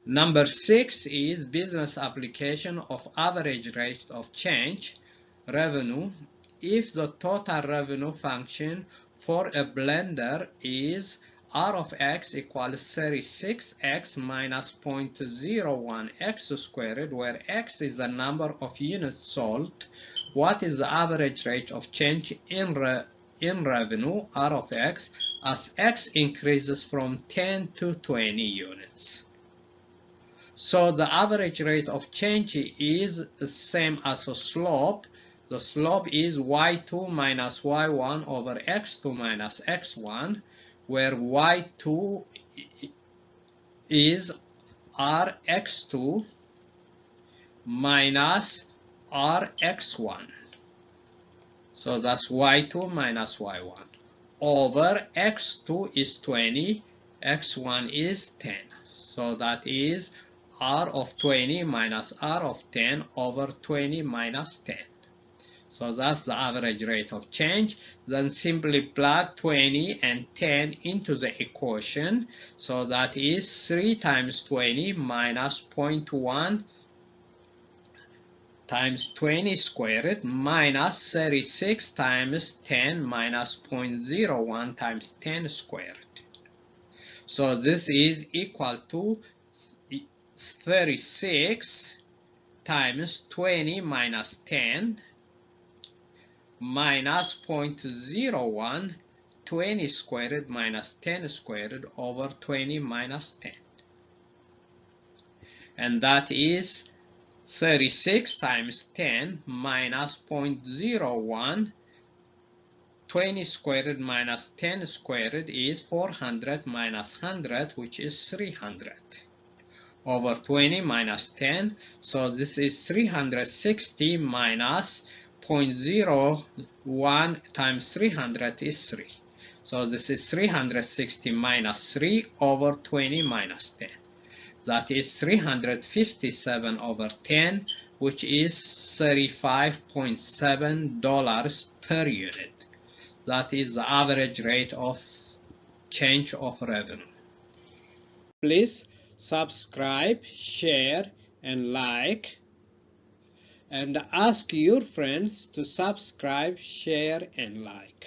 Number 6 is business application of average rate of change, revenue. If the total revenue function for a blender is R of x equals 36x minus 0.01 x squared, where x is the number of units sold, what is the average rate of change in revenue, R of x, as x increases from 10 to 20 units? So the average rate of change is the same as a slope. The slope is y2 minus y1 over x2 minus x1, where y2 is rx2 minus rx1. So that's y2 minus y1 over x2 is 20, x1 is 10. So that is r of 20 minus r of 10 over 20 minus 10. So that's the average rate of change. Then simply plug 20 and 10 into the equation. So that is 3 times 20 minus 0.1 times 20 squared minus 36 times 10 minus 0.01 times 10 squared. So this is equal to 36 times 20 minus 10 minus 0.01, 20 squared minus 10 squared over 20 minus 10. And that is 36 times 10 minus 0.01, 20 squared minus 10 squared is 400 minus 100, which is 300. Over 20 minus 10, so this is 360 minus 0.01 times 300 is 3. So this is 360 minus 3 over 20 minus 10. That is 357 over 10, which is $35.7 per unit. That is the average rate of change of revenue. Please subscribe, share, and like, and ask your friends to subscribe, share, and like.